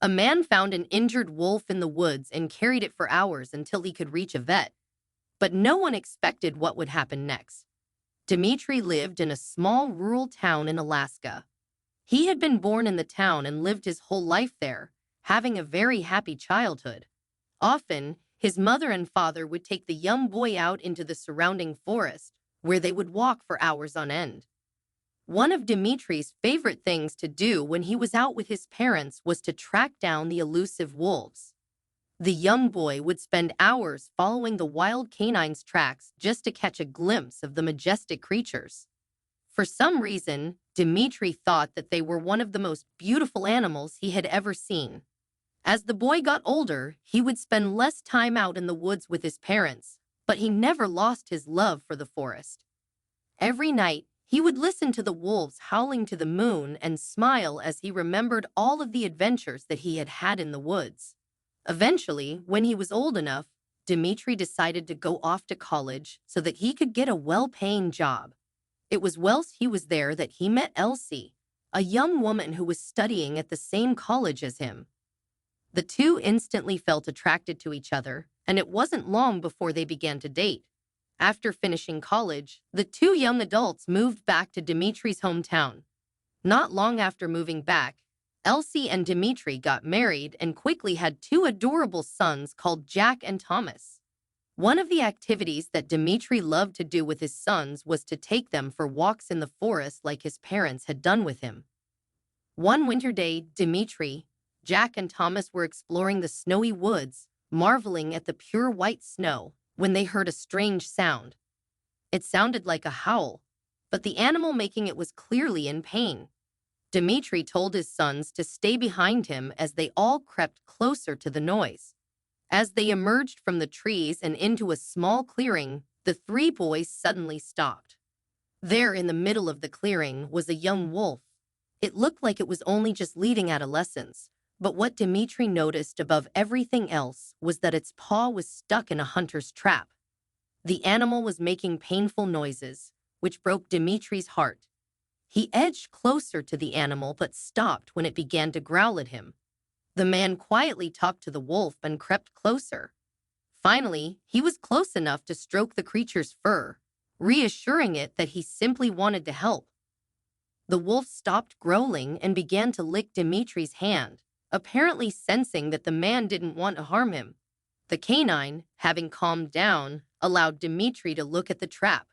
A man found an injured wolf in the woods and carried it for hours until he could reach a vet. But no one expected what would happen next. Dmitri lived in a small rural town in Alaska. He had been born in the town and lived his whole life there, having a very happy childhood. Often, his mother and father would take the young boy out into the surrounding forest, where they would walk for hours on end. One of Dimitri's favorite things to do when he was out with his parents was to track down the elusive wolves. The young boy would spend hours following the wild canine's tracks just to catch a glimpse of the majestic creatures. For some reason, Dimitri thought that they were one of the most beautiful animals he had ever seen. As the boy got older, he would spend less time out in the woods with his parents, but he never lost his love for the forest. Every night, he would listen to the wolves howling to the moon and smile as he remembered all of the adventures that he had had in the woods. Eventually, when he was old enough, Dimitri decided to go off to college so that he could get a well-paying job. It was whilst he was there that he met Elsie, a young woman who was studying at the same college as him. The two instantly felt attracted to each other, and it wasn't long before they began to date. After finishing college, the two young adults moved back to Dimitri's hometown. Not long after moving back, Elsie and Dimitri got married and quickly had two adorable sons called Jack and Thomas. One of the activities that Dimitri loved to do with his sons was to take them for walks in the forest like his parents had done with him. One winter day, Dimitri, Jack, and Thomas were exploring the snowy woods, marveling at the pure white snow, when they heard a strange sound. It sounded like a howl, but the animal making it was clearly in pain. Dimitri told his sons to stay behind him as they all crept closer to the noise. As they emerged from the trees and into a small clearing, the three boys suddenly stopped. There in the middle of the clearing was a young wolf. It looked like it was only just leaving adolescence, but what Dimitri noticed above everything else was that its paw was stuck in a hunter's trap. The animal was making painful noises, which broke Dimitri's heart. He edged closer to the animal but stopped when it began to growl at him. The man quietly talked to the wolf and crept closer. Finally, he was close enough to stroke the creature's fur, reassuring it that he simply wanted to help. The wolf stopped growling and began to lick Dimitri's hand, apparently sensing that the man didn't want to harm him. The canine, having calmed down, allowed Dimitri to look at the trap.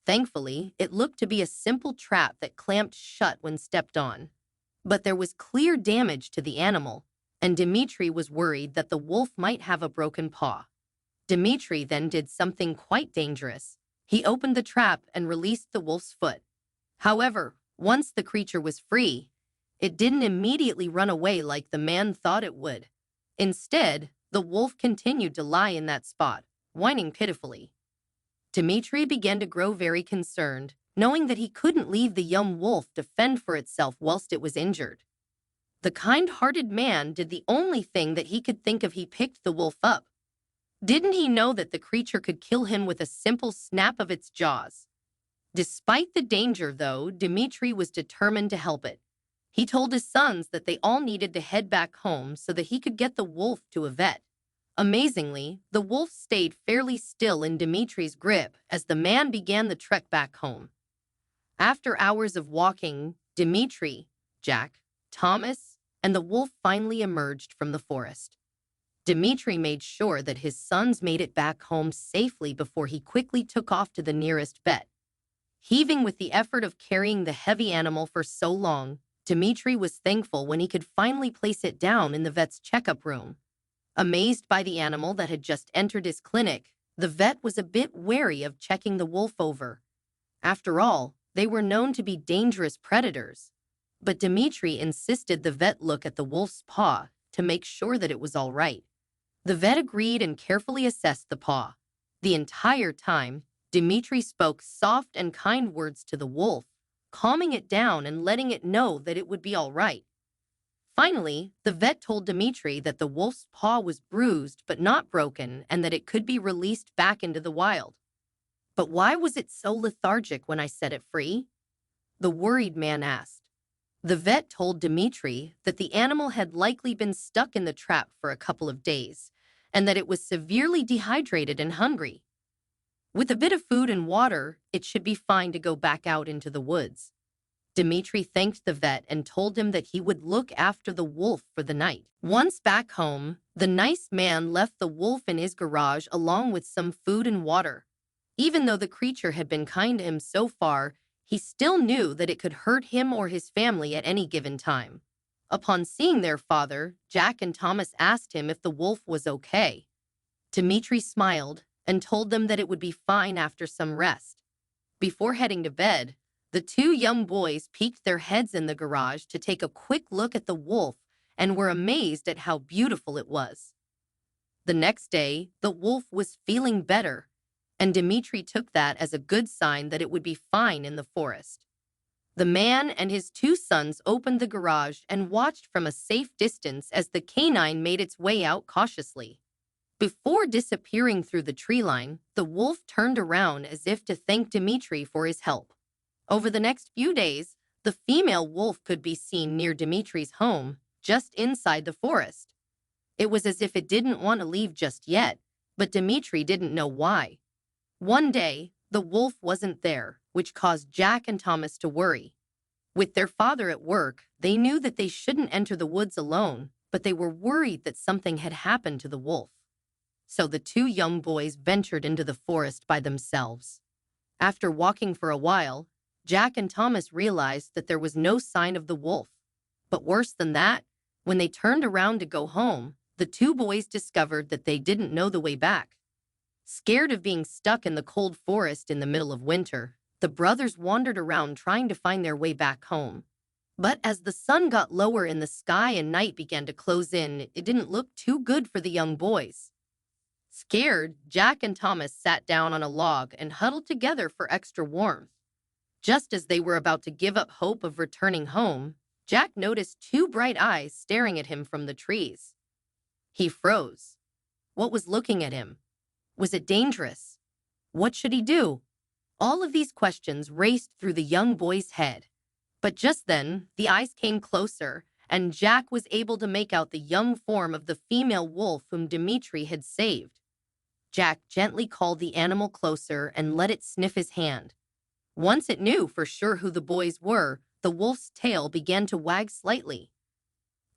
Thankfully, it looked to be a simple trap that clamped shut when stepped on. But there was clear damage to the animal, and Dimitri was worried that the wolf might have a broken paw. Dimitri then did something quite dangerous. He opened the trap and released the wolf's foot. However, once the creature was free, it didn't immediately run away like the man thought it would. Instead, the wolf continued to lie in that spot, whining pitifully. Dimitri began to grow very concerned, knowing that he couldn't leave the young wolf to fend for itself whilst it was injured. The kind-hearted man did the only thing that he could think of. He picked the wolf up. Didn't he know that the creature could kill him with a simple snap of its jaws? Despite the danger, though, Dimitri was determined to help it. He told his sons that they all needed to head back home so that he could get the wolf to a vet. Amazingly, the wolf stayed fairly still in Dimitri's grip as the man began the trek back home. After hours of walking, Dimitri, Jack, Thomas, and the wolf finally emerged from the forest. Dimitri made sure that his sons made it back home safely before he quickly took off to the nearest vet. Heaving with the effort of carrying the heavy animal for so long, Dimitri was thankful when he could finally place it down in the vet's checkup room. Amazed by the animal that had just entered his clinic, the vet was a bit wary of checking the wolf over. After all, they were known to be dangerous predators. But Dimitri insisted the vet look at the wolf's paw to make sure that it was all right. The vet agreed and carefully assessed the paw. The entire time, Dimitri spoke soft and kind words to the wolf, calming it down and letting it know that it would be all right. Finally, the vet told Dimitri that the wolf's paw was bruised but not broken and that it could be released back into the wild. But why was it so lethargic when I set it free? The worried man asked. The vet told Dmitri that the animal had likely been stuck in the trap for a couple of days and that it was severely dehydrated and hungry. With a bit of food and water, it should be fine to go back out into the woods. Dmitri thanked the vet and told him that he would look after the wolf for the night. Once back home, the nice man left the wolf in his garage along with some food and water. Even though the creature had been kind to him so far, he still knew that it could hurt him or his family at any given time. Upon seeing their father, Jack and Thomas asked him if the wolf was okay. Dmitri smiled and told them that it would be fine after some rest. Before heading to bed, the two young boys peeked their heads in the garage to take a quick look at the wolf and were amazed at how beautiful it was. The next day, the wolf was feeling better, and Dmitri took that as a good sign that it would be fine in the forest. The man and his two sons opened the garage and watched from a safe distance as the canine made its way out cautiously. Before disappearing through the tree line, the wolf turned around as if to thank Dmitri for his help. Over the next few days, the female wolf could be seen near Dmitri's home, just inside the forest. It was as if it didn't want to leave just yet, but Dmitri didn't know why. One day, the wolf wasn't there, which caused Jack and Thomas to worry. With their father at work, they knew that they shouldn't enter the woods alone, but they were worried that something had happened to the wolf. So the two young boys ventured into the forest by themselves. After walking for a while, Jack and Thomas realized that there was no sign of the wolf. But worse than that, when they turned around to go home, the two boys discovered that they didn't know the way back. Scared of being stuck in the cold forest in the middle of winter, the brothers wandered around trying to find their way back home. But as the sun got lower in the sky and night began to close in, it didn't look too good for the young boys. Scared, Jack and Thomas sat down on a log and huddled together for extra warmth. Just as they were about to give up hope of returning home, Jack noticed two bright eyes staring at him from the trees. He froze. What was looking at him? Was it dangerous? What should he do? All of these questions raced through the young boy's head. But just then, the eyes came closer, and Jack was able to make out the young form of the female wolf whom Dmitri had saved. Jack gently called the animal closer and let it sniff his hand. Once it knew for sure who the boys were, the wolf's tail began to wag slightly.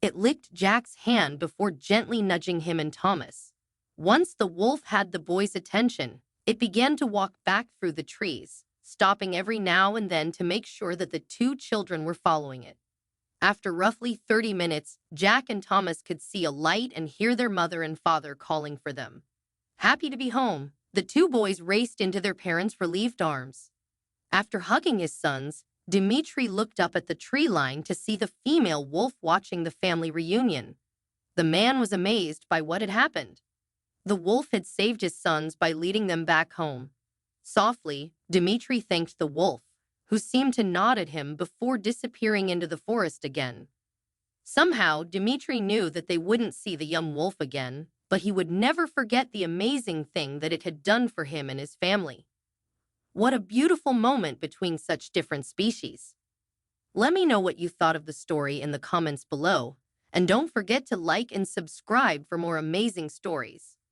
It licked Jack's hand before gently nudging him and Thomas. Once the wolf had the boys' attention, it began to walk back through the trees, stopping every now and then to make sure that the two children were following it. After roughly 30 minutes, Jack and Thomas could see a light and hear their mother and father calling for them. Happy to be home, the two boys raced into their parents' relieved arms. After hugging his sons, Dmitri looked up at the tree line to see the female wolf watching the family reunion. The man was amazed by what had happened. The wolf had saved his sons by leading them back home. Softly, Dmitri thanked the wolf, who seemed to nod at him before disappearing into the forest again. Somehow, Dmitri knew that they wouldn't see the young wolf again, but he would never forget the amazing thing that it had done for him and his family. What a beautiful moment between such different species. Let me know what you thought of the story in the comments below, and don't forget to like and subscribe for more amazing stories.